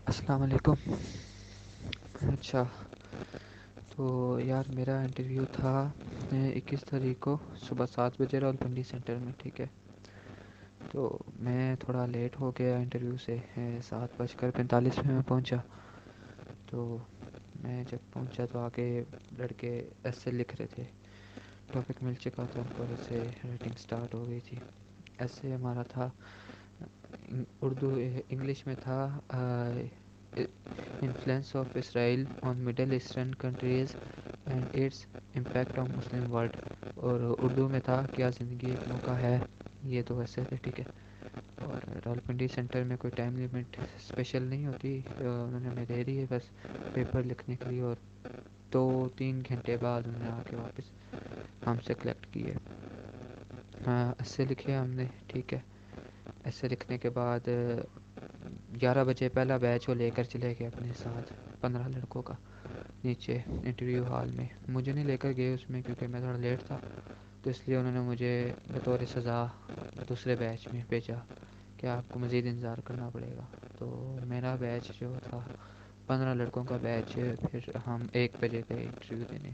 السلام علیکم. اچھا، تو یار میرا انٹرویو تھا 21 تاریخ کو صبح 7 بجے راولپنڈی سینٹر میں. ٹھیک ہے، تو میں تھوڑا لیٹ ہو گیا انٹرویو سے. 7:45 میں پہنچا. تو میں جب پہنچا تو آگے لڑکے ایسے لکھ رہے تھے. ٹاپک مل چکا تھا ان کو، سے رائٹنگ سٹارٹ ہو گئی تھی. ایسے ہمارا تھا اردو انگلش میں تھا influence of Israel on middle eastern countries and its impact on Muslim world. اور اردو میں تھا کیا زندگی ایک موقع ہے. یہ تو ویسے تھے. ٹھیک ہے، اور راولپنڈی سینٹر میں کوئی ٹائم لمٹ اسپیشل نہیں ہوتی. انہوں نے ہمیں دے دی ہے بس پیپر لکھنے کے لیے، اور 2-3 گھنٹے بعد انہوں نے آ کے واپس ہم سے کلیکٹ کیے. ایسے لکھے ہم نے. ٹھیک ہے، ایسے لکھنے کے بعد 11 بجے پہلا بیچ وہ لے کر چلے گئے اپنے ساتھ 15 لڑکوں کا نیچے انٹرویو ہال میں. مجھے نہیں لے کر گئے اس میں کیونکہ میں تھوڑا لیٹ تھا، تو اس لیے انہوں نے مجھے بطور سزا دوسرے بیچ میں بھیجا کہ آپ کو مزید انتظار کرنا پڑے گا. تو میرا بیچ جو تھا 15 لڑکوں کا بیچ، پھر ہم 1 بجے گئے انٹرویو دینے.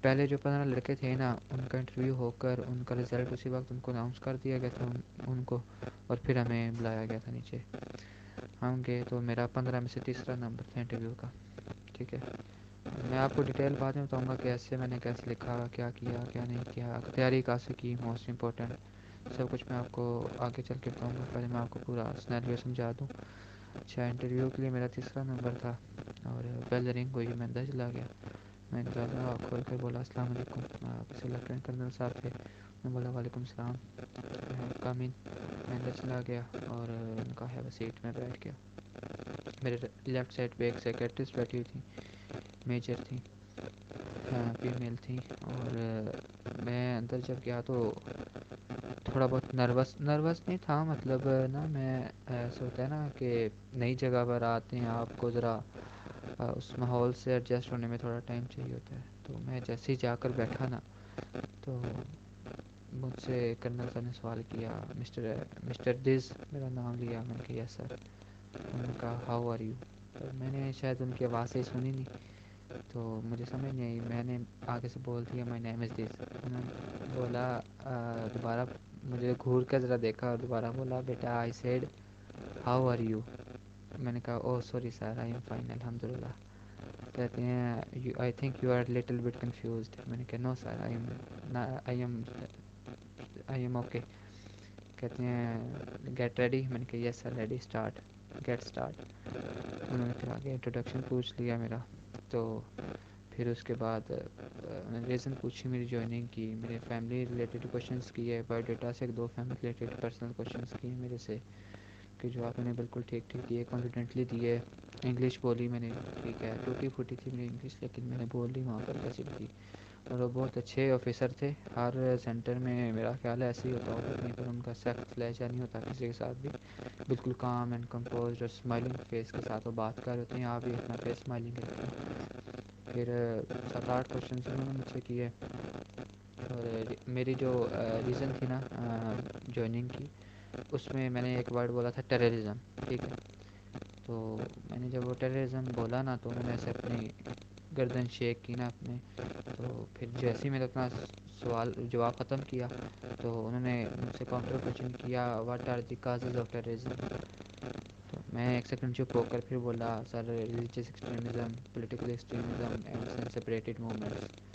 پہلے جو 15 لڑکے تھے نا، ان کا انٹرویو ہو کر ان کا رزلٹ اسی وقت ان کو اناؤنس کر دیا گیا تھا ان کو، اور پھر ہمیں بلایا گیا تھا نیچے. ہم گئے تو میرا 15 میں سے تیسرا نمبر تھا انٹرویو کا. ٹھیک ہے، میں آپ کو ڈیٹیل بعد میں بتاؤں گا کیسے میں نے کیسے لکھا، کیا کیا کیا نہیں کیا، تیاری کیسے کی. موسٹ امپورٹنٹ سب کچھ میں آپ کو آگے چل کے بتاؤں گا. پہلے میں آپ کو پورا سینیریو سمجھا دوں. اچھا، انٹرویو کے لیے میرا تیسرا نمبر تھا اور بیل رنگ ہوئی. میں اندر چلا گیا. میں نے دروازہ کھول کے بولا السلام علیکم. کسی لیفٹیننٹ کرنل صاحب تھے. میں بولا وعلیکم السلام، کم ان. میں اندر چلا گیا اور ان کا ہے وہ سیٹ میں بیٹھ گیا. میرے لیفٹ سائڈ پہ ایک سیکریٹریس بیٹھی ہوئی تھی، میجر تھیں، فیمیل تھیں. اور میں اندر جب گیا تو تھوڑا بہت نروس نہیں تھا. مطلب نا، میں ایسا ہوتا ہے نا کہ نئی جگہ پر آتے ہیں آپ کو ذرا اس ماحول سے ایڈجسٹ ہونے میں تھوڑا ٹائم چاہیے ہوتا ہے. تو میں جیسے ہی جا کر بیٹھا نا، تو مجھ سے کرنل صاحب نے سوال کیا مسٹر ڈز، میرا نام لیا. میں نے کہا یس سر. انہوں نے کہا ہاؤ آر یو. میں نے شاید ان کی آواز سے سنی نہیں، تو مجھے سمجھ نہیں آئی. میں نے آگے سے بول دیا مائی نیم از ڈز. انہوں نے بولا دوبارہ مجھے گھور کے ذرا دیکھا اور دوبارہ بولا بیٹا I said how are you. میں نے کہا oh sorry sir I am fine الحمد للہ. کہتے ہیں I think you are little bit confused. میں نے کہا نو سر آئی ایم اوکے. کہتے ہیں گیٹ ریڈی. میں نے کہا یس سر ریڈی اسٹارٹ گیٹ اسٹارٹ. انہوں نے پھر آگے انٹروڈکشن پوچھ لیا میرا. تو پھر اس کے بعد انہوں نے ریزن پوچھی میری جوائننگ کی. میرے فیملی ریلیٹڈ کوشچنس کیے، بایو ڈیٹا سے 2 فیملی ریلیٹڈ پرسنل کوشچنس کیے میرے سے، کہ جو آپ نے بالکل ٹھیک ٹھیک دیے، کانفیڈنٹلی دیے. انگلش بولی میں نے. ٹھیک ہے، ٹوٹی پھوٹی تھی میری انگلش، لیکن میں نے بول لی وہاں پر کیسی بھی تھی. اور وہ بہت اچھے آفیسر تھے. ہر سینٹر میں میرا خیال ہے ایسے ہی ہوتا ہوگا، کہیں پر ان کا سخت لہجہ نہیں ہوتا کسی کے ساتھ بھی. بالکل کام اینڈ کمپوزڈ اور اسمائلنگ فیس کے ساتھ وہ بات کر رہے ہوتے ہیں. آپ بھی اپنا فیس اسمائلنگ رکھیں. پھر 7-8 کوشچنس انہوں نے مجھ سے کیے. اور میری جو ریزن تھی نا جوائننگ کی، اس میں نے ایک ورڈ بولا تھا ٹیررزم. ٹھیک ہے، تو میں نے جب وہ ٹیررزم بولا نا، تو انہوں نے ایسے اپنی گردن شیک کی نا اپنے. تو پھر جیسے ہی میں نے اپنا سوال جواب ختم کیا، تو انہوں نے مجھ سے کاؤنٹر کویشچن کیا what are the causes of terrorism. تو میں ایک سیکنڈ چپ ہو کر پھر بولا sir religious extremism, political extremism and sin separated movements.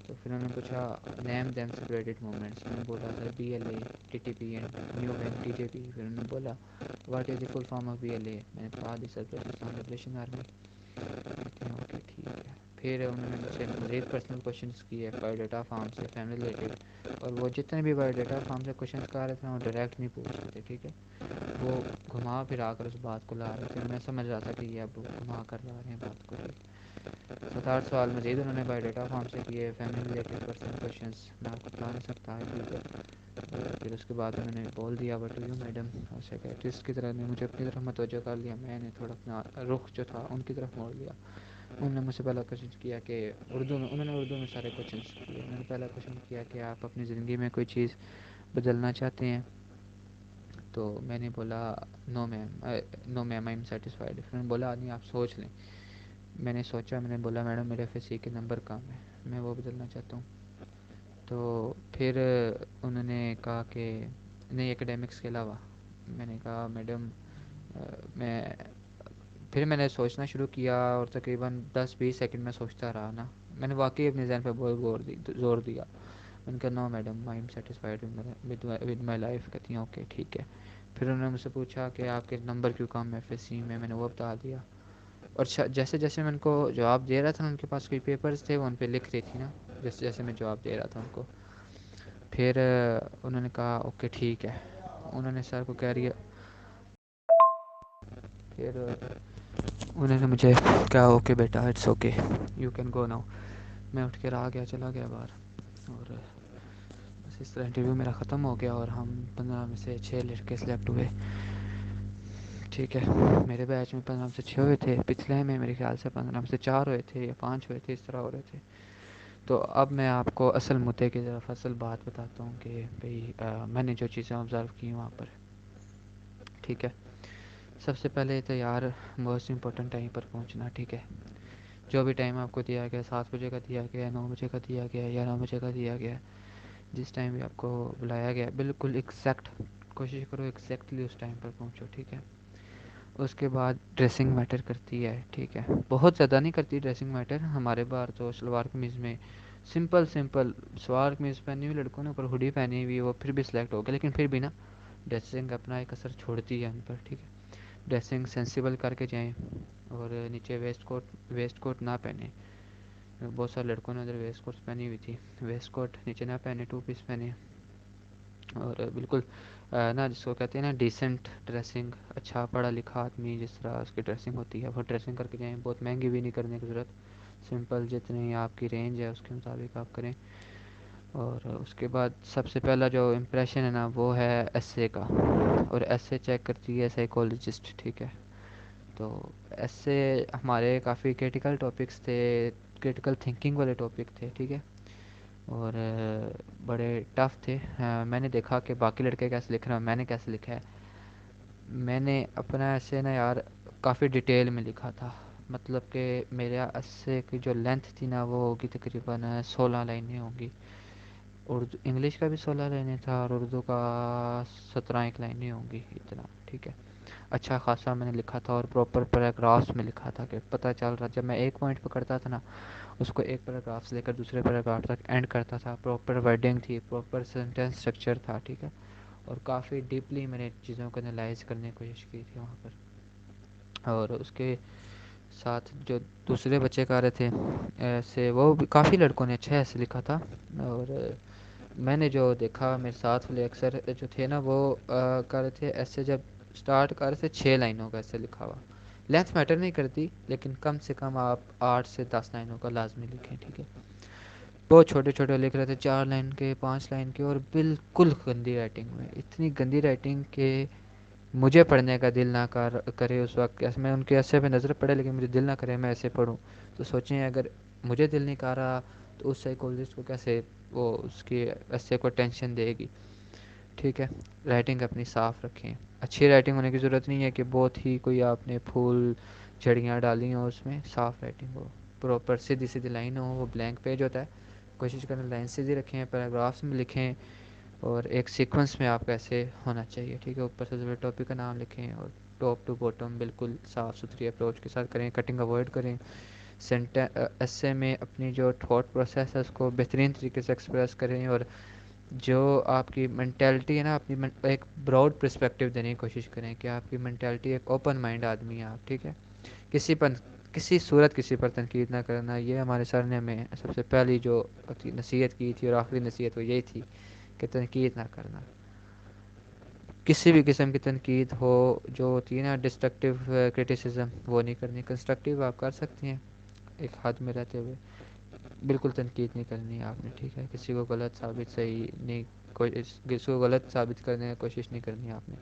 تو پھر انہوں نے پوچھا نیم دیم سپریٹڈ موومنٹس. میں نے بولا sir B L A, T T P and new wave T J P. پھر انہوں نے بولا what is the full form of B L A. میں نے کہا دی سرکلریشن لبریشن آرمی. کہتے ہیں اوکے ٹھیک ہے. پھر انہوں نے مجھ سے مزید پرسنل کوشچنس کیے بایو ڈیٹا فارم سے، فیملی ریلیٹڈ. اور وہ جتنے بھی بایو ڈیٹا فارم سے کوشچنس کر رہے تھے وہ ڈائریکٹ نہیں پوچھ رہے تھے. ٹھیک ہے، وہ گھما پھرا کر اس بات کو لا رہے تھے. میں سمجھ رہا تھا کہ یہ اب گھما کر لا رہے ہیں بات کو. 7-8 سوال مزید انہوں نے بایو ڈیٹا فارم سے کیے، فیملی ریلیٹڈ پرسنل کوشچنس. میں آپ کو بتا نہیں سکتا ہے. پھر اس کے بعد انہوں نے بول دیا بٹ یو میڈم. سیکریٹریس کی طرح نے مجھے اپنی طرف متوجہ کر لیا. میں نے تھوڑا اپنا رخ جو تھا ان کی طرف موڑ لیا. انہوں نے مجھ سے پہلا کوشچن کیا کہ اردو میں، انہوں نے اردو میں سارے کوشچنس کیے. انہوں نے پہلا کوشچن کیا کہ آپ اپنی زندگی میں کوئی چیز بدلنا چاہتے ہیں. تو میں نے بولا نو میم، نو میم آئی ایم سیٹسفائیڈ. انہوں نے بولا نہیں آپ سوچ لیں. میں نے سوچا، میں نے بولا میڈم میرے ایف ایس سی کے نمبر کم ہے، میں وہ بدلنا چاہتا ہوں. تو پھر انہوں نے کہا کہ نہیں اکیڈیمکس کے علاوہ. میں نے کہا میڈم میں پھر میں نے سوچنا شروع کیا اور تقریباً 10-20 سیکنڈ میں سوچتا رہا نا. میں نے واقعی اپنے ذہن پہ بہت زور دیا. میں نے کہا no madam I am satisfied with my life. کہتی ہیں اوکے ٹھیک ہے. پھر انہوں نے مجھ سے پوچھا کہ آپ کے نمبر کیوں کم ہے ایف ایس سی میں نے وہ بتا دیا. اور جیسے جیسے میں ان کو جواب دے رہا تھا ان کے پاس کوئی پیپرز تھے وہ ان پہ لکھ رہی تھی نا، جیسے جیسے میں جواب دے رہا تھا ان کو. پھر انہوں نے کہا اوکے ٹھیک ہے. انہوں نے سر کو کہہ رہی ہے. پھر انہوں نے مجھے کہا اوکے بیٹا it's okay you can go now. میں اٹھ کے چلا گیا باہر. اور بس اس طرح انٹرویو میرا ختم ہو گیا اور ہم 15 میں سے 6 لڑکے سلیکٹ ہوئے. ٹھیک ہے، میرے بیچ میں 15 میں سے 6 ہوئے تھے. پچھلے میں میرے خیال سے 15 میں سے 4 ہوئے تھے یا 5 ہوئے تھے، اس طرح ہو رہے تھے. تو اب میں آپ کو اصل مدعے کی طرف اصل بات بتاتا ہوں کہ بھئی میں نے جو چیزیں آبزرو کی وہاں پر. ٹھیک ہے، سب سے پہلے تو یار موسٹ امپورٹنٹ ٹائم پر پہنچنا. ٹھیک ہے، جو بھی ٹائم آپ کو دیا گیا 7 بجے کا دیا گیا 9 بجے کا دیا گیا 11 بجے کا دیا گیا، جس ٹائم بھی آپ کو بلایا گیا بالکل ایکزیکٹ کوشش کرو ایکزیکٹلی اس ٹائم پر پہنچو. ٹھیک ہے، اس کے بعد ڈریسنگ میٹر کرتی ہے. ٹھیک ہے، بہت زیادہ نہیں کرتی ڈریسنگ میٹر. ہمارے بار تو شلوار قمیض میں سمپل شلوار قمیض پہنی ہوئی لڑکوں نے اوپر ہوڈی پہنی ہوئی وہ پھر بھی سلیکٹ ہو گیا. لیکن پھر بھی نا ڈریسنگ اپنا ایک اثر چھوڑتی ہے ان پر. ٹھیک ہے، ڈریسنگ سینسیبل کر کے جائیں اور نیچے ویسٹ کوٹ نہ پہنیں. بہت سارے لڑکوں نے ادھر ویسٹ کوٹ پہنی ہوئی تھی، ویسٹ کوٹ نیچے نہ پہنے 2 پیس پہنے. اور بالکل نا جس کو کہتے ہیں نا ڈیسنٹ ڈریسنگ، اچھا پڑھا لکھا آدمی جس طرح اس کی ڈریسنگ ہوتی ہے وہ ڈریسنگ کر کے جائیں. بہت مہنگی بھی نہیں کرنے کی ضرورت، سمپل جتنی آپ کی رینج ہے اس کے مطابق آپ کریں. اور اس کے بعد سب سے پہلا جو امپریشن ہے نا وہ ہے ایس اے کا. اور ایس اے چیک کرتی ہے سائیکولوجسٹ. ٹھیک ہے، تو ایس اے ہمارے کافی کرٹیکل ٹاپکس تھے، کرٹیکل تھنکنگ والے ٹاپک تھے. ٹھیک ہے، اور بڑے ٹف تھے. میں نے دیکھا کہ باقی لڑکے کیسے لکھ رہے ہیں، میں نے کیسے لکھا ہے. میں نے اپنا ایسے نا یار کافی ڈیٹیل میں لکھا تھا. مطلب کہ میرا ایسے کی جو لینتھ تھی نا وہ ہوگی تقریباً 16 لائنیں ہوں گی. اردو انگلش کا بھی 16 لائنیں تھا اور اردو کا 17 ایک لائنیں ہوں گی اتنا. ٹھیک ہے، اچھا خاصا میں نے لکھا تھا اور پراپر پیراگرافس میں لکھا تھا کہ پتہ چل رہا جب میں ایک پوائنٹ پکڑتا تھا نا اس کو ایک پیراگراف سے لے کر دوسرے پیراگراف تک اینڈ کرتا تھا. پراپر ورڈنگ تھی، پراپر سینٹینس اسٹرکچر تھا. ٹھیک ہے، اور کافی ڈیپلی میں نے چیزوں کو انالائز کرنے کی کوشش کی تھی وہاں پر. اور اس کے ساتھ جو دوسرے بچے کر رہے تھے ایسے وہ بھی کافی لڑکوں نے اچھا ایسے لکھا تھا. اور میں نے جو دیکھا میرے ساتھ والے اکثر جو تھے نا وہ کر رہے تھے ایسے جب سٹارٹ کر رہے تھے 6 لائنوں کا ایسے لکھا ہوا. لینتھ میٹر نہیں کرتی لیکن کم سے کم آپ 8 سے 10 لائنوں کا لازمی لکھیں. ٹھیک ہے، بہت چھوٹے چھوٹے لکھ رہے تھے 4 لائن کے 5 لائن کے اور بالکل گندی رائٹنگ میں. اتنی گندی رائٹنگ کہ مجھے پڑھنے کا دل نہ کرے اس وقت. میں ان کے ایسے پہ نظر پڑے لیکن مجھے دل نہ کرے میں ایسے پڑھوں. تو سوچیں اگر مجھے دل نہیں کر رہا تو اس سائیکولوجسٹ کو کیسے وہ اس کی ایسے کو ٹینشن دے گی. ٹھیک ہے، رائٹنگ اپنی صاف رکھیں. اچھی رائٹنگ ہونے کی ضرورت نہیں ہے کہ بہت ہی کوئی آپ نے پھول جھڑیاں ڈالی ہوں، اس میں صاف رائٹنگ ہو، پراپر سیدھی سیدھی لائن ہو. وہ بلینک پیج ہوتا ہے، کوشش کریں لائن سیدھی رکھیں، پیراگرافس میں لکھیں اور ایک سیکوینس میں آپ کیسے ہونا چاہیے. ٹھیک ہے، اوپر سے ٹاپک کا نام لکھیں اور ٹاپ ٹو باٹم بالکل صاف ستھری اپروچ کے ساتھ کریں. کٹنگ اوائڈ کریں. ایسے میں اپنی جو تھاٹ پروسیس ہے اس کو بہترین طریقے سے ایکسپریس کریں. اور جو آپ کی مینٹیلٹی ہے نا اپنی ایک براڈ پرسپیکٹیو دینے کی کوشش کریں کہ آپ کی مینٹیلٹی ایک اوپن مائنڈ آدمی ہے آپ. ٹھیک ہے، کسی صورت کسی پر تنقید نہ کرنا. یہ ہمارے سر نے ہمیں سب سے پہلی جو نصیحت کی تھی اور آخری نصیحت وہ یہی تھی کہ تنقید نہ کرنا. کسی بھی قسم کی تنقید ہو جو ہوتی ہے نا ڈسٹرکٹیو کرٹیسزم وہ نہیں کرنی. کنسٹرکٹیو آپ کر سکتی ہیں ایک حد میں رہتے ہوئے، بالکل تنقید نہیں کرنی ہے آپ نے. ٹھیک ہے، کسی کو غلط ثابت صحیح نہیں کسی کو غلط ثابت کرنے کی کوشش نہیں کرنی ہے آپ نے.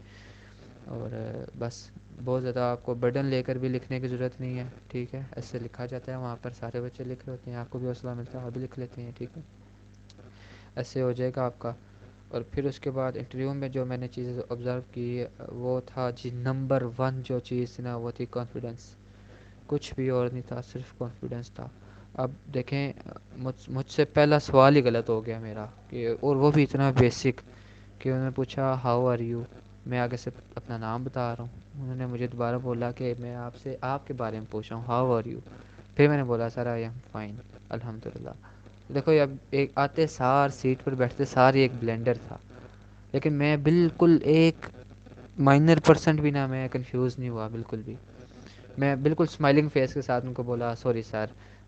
اور بس بہت زیادہ آپ کو برڈن لے کر بھی لکھنے کی ضرورت نہیں ہے. ٹھیک ہے، ایسے لکھا جاتا ہے وہاں پر سارے بچے لکھ رہے ہوتے ہیں، آپ کو بھی حوصلہ ملتا ہے آپ بھی لکھ لیتے ہیں. ٹھیک ہے، ایسے ہو جائے گا آپ کا. اور پھر اس کے بعد انٹرویو میں جو میں نے چیزیں آبزرو کی وہ تھا جی نمبر ون جو چیز تھی نا وہ تھی کانفیڈنس. کچھ بھی اور نہیں تھا, صرف کانفیڈنس تھا. اب دیکھیں مجھ سے پہلا سوال ہی غلط ہو گیا میرا, کہ اور وہ بھی اتنا بیسک کہ انہوں نے پوچھا ہاؤ آر یو, میں آگے سے اپنا نام بتا رہا ہوں. انہوں نے مجھے دوبارہ بولا کہ میں آپ سے آپ کے بارے میں پوچھ رہا ہوں ہاؤ آر یو. پھر میں نے بولا سر آئی ایم فائن الحمد للہ. دیکھو اب ایک آتے سار سیٹ پر بیٹھتے سار ایک بلینڈر تھا, لیکن میں بالکل ایک مائنر پرسنٹ بھی نہ میں کنفیوز نہیں ہوا بالکل بھی. میں بالکل اسمائلنگ فیس کے ساتھ ان کو بولا sorry sir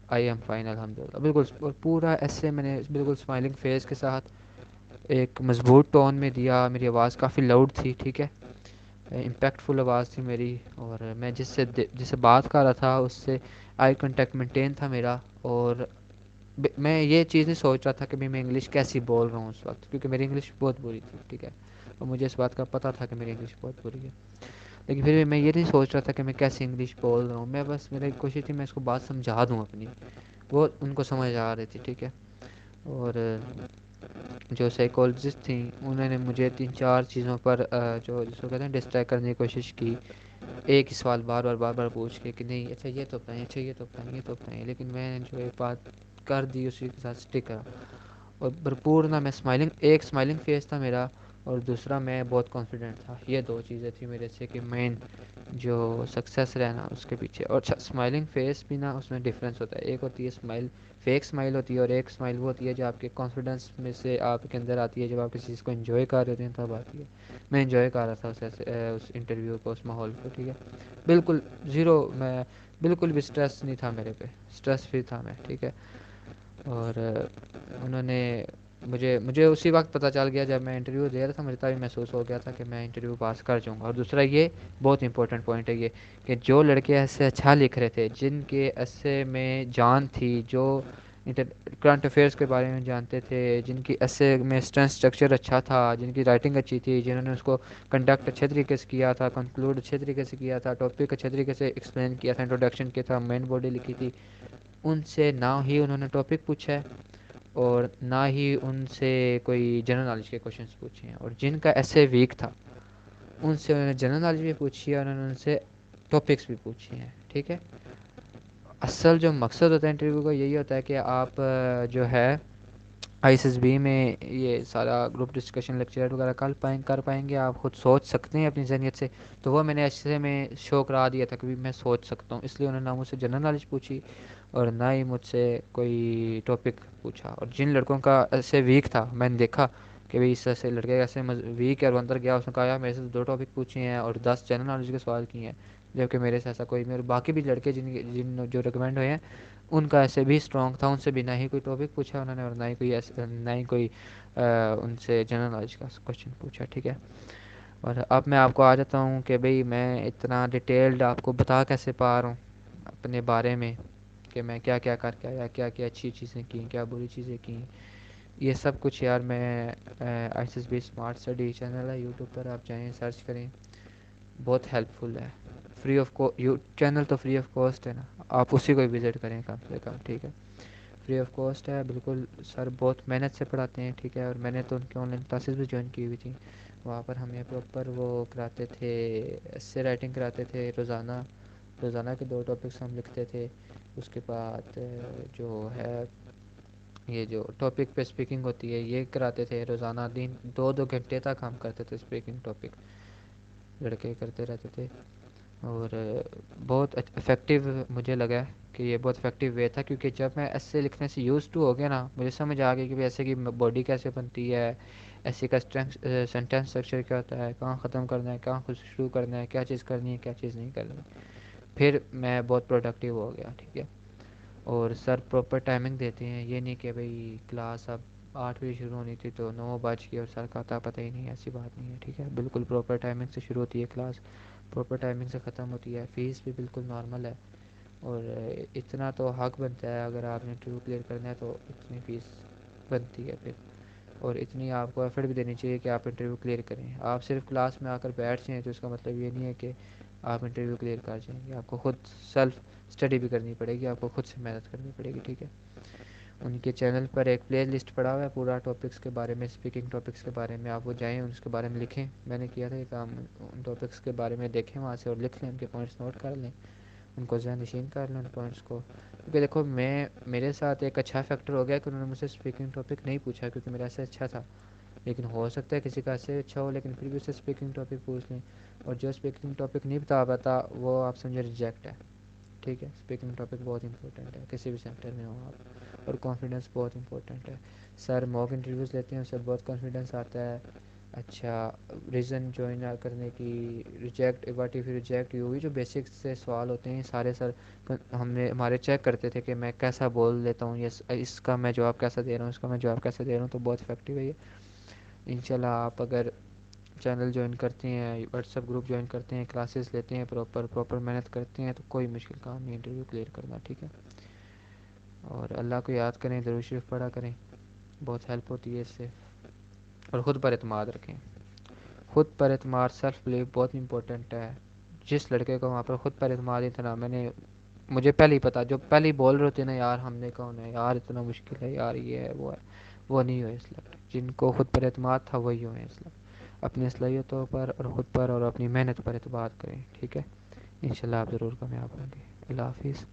I am fine الحمد للہ, بالکل پورا ایسے میں نے بالکل اسمائلنگ فیس کے ساتھ ایک مضبوط ٹون میں دیا. میری آواز کافی لاؤڈ تھی, ٹھیک ہے, امپیکٹ فل آواز تھی میری, اور میں جس سے بات کر رہا تھا اس سے آئی کنٹیکٹ مینٹین تھا میرا. اور میں یہ چیز نہیں سوچ رہا تھا کہ میں انگلش کیسی بول رہا ہوں اس وقت, کیونکہ میری انگلش بہت بری تھی, ٹھیک ہے, اور مجھے اس بات کا پتہ تھا کہ میری انگلش بہت بری ہے. لیکن پھر بھی میں یہ نہیں سوچ رہا تھا کہ میں کیسی انگلش بول رہا ہوں, میں بس میری کوشش تھی میں اس کو بات سمجھا دوں اپنی, وہ ان کو سمجھ آ رہی تھی, ٹھیک ہے. اور جو سائیکالوجسٹ تھیں انہوں نے مجھے 3-4 چیزوں پر جو جس کو کہتے ہیں ڈسٹریکٹ کرنے کی کوشش کی, ایک ہی سوال بار بار پوچھ کے کہ نہیں اچھا یہ تو بتائیں, اچھا یہ تو بتائیں, یہ تو بتائیں. لیکن میں نے جو ایک بات کر دی اسی کے ساتھ اسٹک کرا, اور بھرپور نہ میں ایک اسمائلنگ فیس تھا میرا, اور دوسرا میں بہت کانفیڈنٹ تھا. یہ دو چیزیں تھیں میرے سے کہ مین جو سکسیس رہنا اس کے پیچھے. اور اسمائلنگ فیس بھی نا اس میں ڈفرینس ہوتا ہے, ایک ہوتی ہے اسمائل فیک اسمائل ہوتی ہے, اور ایک اسمائل وہ ہوتی ہے جو آپ کے کانفیڈنس میں سے آپ کے اندر آتی ہے جب آپ کسی چیز کو انجوائے کر رہے ہوتے ہیں تب آتی ہے. میں انجوائے کر رہا تھا اس انٹرویو کو, اس ماحول کو, ٹھیک ہے, بالکل زیرو, میں بالکل بھی اسٹریس نہیں تھا میرے پہ, اسٹریس فری تھا میں, ٹھیک ہے. اور انہوں نے مجھے اسی وقت پتہ چل گیا جب میں انٹرویو دے رہا تھا, مجھے تبھی محسوس ہو گیا تھا کہ میں انٹرویو پاس کر جاؤں گا. اور دوسرا یہ بہت امپورٹنٹ پوائنٹ ہے یہ کہ جو لڑکے ایسے اچھا لکھ رہے تھے, جن کے ایسے میں جان تھی, جو کرنٹ افیئرس کے بارے میں جانتے تھے, جن کی ایسے میں اسٹرکچر اچھا تھا, جن کی رائٹنگ اچھی تھی, جنہوں نے اس کو کنڈکٹ اچھے طریقے سے کیا تھا, کنکلوڈ اچھے طریقے سے کیا تھا, ٹاپک اچھے طریقے سے ایکسپلین کیا تھا, انٹروڈکشن کیا تھا, مین باڈی لکھی تھی, ان سے نہ ہی انہوں نے ٹاپک پوچھا ہے اور نہ ہی ان سے کوئی جنرل نالج کے کوشچنس پوچھے ہیں. اور جن کا ایسے ویک تھا ان سے انہوں نے جنرل نالج بھی پوچھی ہے, اور انہوں نے ان سے ٹاپکس بھی پوچھے ہیں, ٹھیک ہے. اصل جو مقصد ہوتا ہے انٹرویو کا یہی ہوتا ہے کہ آپ جو ہے آئی ایس ایس بی میں یہ سارا گروپ ڈسکشن لیکچر وغیرہ کر پائیں گے, آپ خود سوچ سکتے ہیں اپنی ذہنیت سے. تو وہ میں نے ایسے میں شو کرا دیا تھا کہ میں سوچ سکتا ہوں, اس لیے انہوں نے مجھ سے جنرل نالج پوچھی اور نہ ہی مجھ سے کوئی ٹاپک پوچھا. اور جن لڑکوں کا ایسے ویک تھا میں نے دیکھا کہ بھائی اس سے لڑکے ایسے ویک ہے, اور اندر گیا اس نے کہا یار میرے سے 2 ٹاپک پوچھے ہیں اور 10 جنرل نالج کے سوال کیے ہیں, جبکہ میرے سے ایسا کوئی میرے باقی بھی لڑکے جن جو ریکمینڈ ہوئے ہیں ان کا ایسے بھی اسٹرانگ تھا, ان سے بھی نہ ہی کوئی ٹاپک پوچھا انہوں نے, اور نہ ہی کوئی ان سے جنرل نالج کا کوشچن پوچھا, ٹھیک ہے. اور اب میں آپ کو آ جاتا ہوں کہ بھئی میں اتنا ڈیٹیلڈ آپ کو بتا کیسے پا رہا ہوں اپنے بارے میں کہ میں کیا کیا کر کے آیا, کیا کیا اچھی چیزیں کیں, کیا بری چیزیں کیں. یہ سب کچھ یار میں I S S B smart study channel ہے یوٹیوب پر, آپ جائیں سرچ کریں, بہت ہیلپ فل ہے. فری آف چینل تو فری آف کاسٹ ہے نا, آپ اسی کو وزٹ کریں کم سے کم, ٹھیک ہے. فری آف کاسٹ ہے بالکل, سر بہت محنت سے پڑھاتے ہیں, ٹھیک ہے. اور میں نے تو ان کے آن لائن کلاسز بھی جوائن کی ہوئی تھیں, وہاں پر ہمیں پراپر وہ کراتے تھے, ایسے رائٹنگ کراتے تھے روزانہ کے 2 ٹاپکس ہم لکھتے تھے. اس کے بعد جو ہے یہ جو ٹاپک پہ اسپیکنگ ہوتی ہے یہ کراتے تھے روزانہ, 2 گھنٹے تک ہم کرتے تھے اسپیکنگ ٹاپک, لڑکے کرتے رہتے تھے. اور بہت افیکٹو مجھے لگا کہ یہ بہت افیکٹو وے تھا, کیونکہ جب میں ایسے لکھنے سے یوز ٹو ہو گیا نا, مجھے سمجھ آ گئی کہ ایسے کی باڈی کیسے بنتی ہے, ایسے کا سینٹینس اسٹرکچر کیا ہوتا ہے, کہاں ختم کرنا ہے, کہاں خود شروع کرنا ہے, کیا چیز کرنی ہے, کیا چیز نہیں کرنی. پھر میں بہت پروڈکٹیو ہو گیا, ٹھیک ہے. اور سر پراپر ٹائمنگ دیتے ہیں, یہ نہیں کہ بھئی کلاس اب 8 بجے شروع ہونی تھی تو 9 بج کے اور سر کا پتہ ہی نہیں ہے, ایسی بات نہیں ہے, ٹھیک ہے. بالکل پراپر ٹائمنگ سے شروع ہوتی ہے کلاس, پراپر ٹائمنگ سے ختم ہوتی ہے. فیس بھی بالکل نارمل ہے, اور اتنا تو حق بنتا ہے اگر آپ نے انٹرویو کلیئر کرنا ہے تو اتنی فیس بنتی ہے پھر, اور اتنی آپ کو ایفرٹ بھی دینی چاہیے کہ آپ انٹرویو کلیئر کریں. آپ صرف کلاس میں آ کر بیٹھ جائیں تو اس کا مطلب یہ نہیں ہے کہ آپ انٹرویو کلیئر کر جائیں گے, آپ کو خود سیلف اسٹڈی بھی کرنی پڑے گی, آپ کو خود سے محنت کرنی پڑے گی, ٹھیک ہے. ان کے چینل پر ایک پلے لسٹ پڑا ہوا ہے پورا ٹاپکس کے بارے میں، اسپیکنگ ٹاپکس کے بارے میں. آپ وہ جائیں اس کے بارے میں لکھیں. میں نے کیا تھا یہ کام، ان ٹاپکس کے بارے میں دیکھیں وہاں سے اور لکھ لیں، ان کے پوائنٹس نوٹ کر لیں، ان کو ذہن نشین کر لیں ان پوائنٹس کو. کیونکہ دیکھو میرے ساتھ ایک اچھا فیکٹر ہو گیا کہ انہوں نے مجھ سے اسپیکنگ ٹاپک نہیں پوچھا کیونکہ میرا ایسا اچھا تھا. لیکن ہو سکتا ہے کسی کا ایسے اچھا ہو لیکن پھر بھی اسے اسپیکنگ ٹاپک پوچھ لیں. اور جو اسپیکنگ ٹاپک نہیں بتا پاتا وہ آپ سمجھے ریجیکٹ ہے. ٹھیک ہے، اسپیکنگ ٹاپک بہت امپورٹنٹ ہے کسی بھی سیکٹر میں ہو آپ. اور کانفیڈنس بہت امپورٹنٹ ہے. سر موک انٹرویوز لیتے ہیں اس سے بہت کانفیڈنس آتا ہے. اچھا، ریزن جوائن کرنے کی، reject what if reject you, جو بیسک سے سوال ہوتے ہیں سارے سر ہمارے چیک کرتے تھے کہ میں کیسا بول لیتا ہوں، یہ اس کا میں جواب کیسا دے رہا ہوں، اس کا میں جواب کیسا دے رہا ہوں. تو بہت افیکٹیو ہے یہ. انشاءاللہ آپ اگر چینل جوائن کرتے ہیں، واٹس ایپ گروپ جوائن کرتے ہیں، کلاسز لیتے ہیں، پراپر محنت کرتے ہیں تو کوئی مشکل کام نہیں انٹرویو کلیئر کرنا. ٹھیک ہے، اور اللہ کو یاد کریں، درود شریف پڑھا کریں، بہت ہیلپ ہوتی ہے اس سے. اور خود پر اعتماد رکھیں. خود پر اعتماد، سیلف بلیو بہت امپورٹنٹ ہے. جس لڑکے کو وہاں پر خود پر اعتماد اتنا، مجھے پہلے ہی پتا، جو پہلے ہی بول رہے ہوتے ہیں نا یار ہم نے کون ہے یار، اتنا مشکل ہے یار، یہ ہے وہ ہے، وہ نہیں ہوئے اس لائق. جن کو خود پر اعتماد تھا وہی ہوئے اس لائق. اپنی صلاحیتوں پر اور خود پر اور اپنی محنت پر اعتماد کریں. ٹھیک ہے، انشاءاللہ آپ ضرور کامیاب ہوں گے. اللہ حافظ.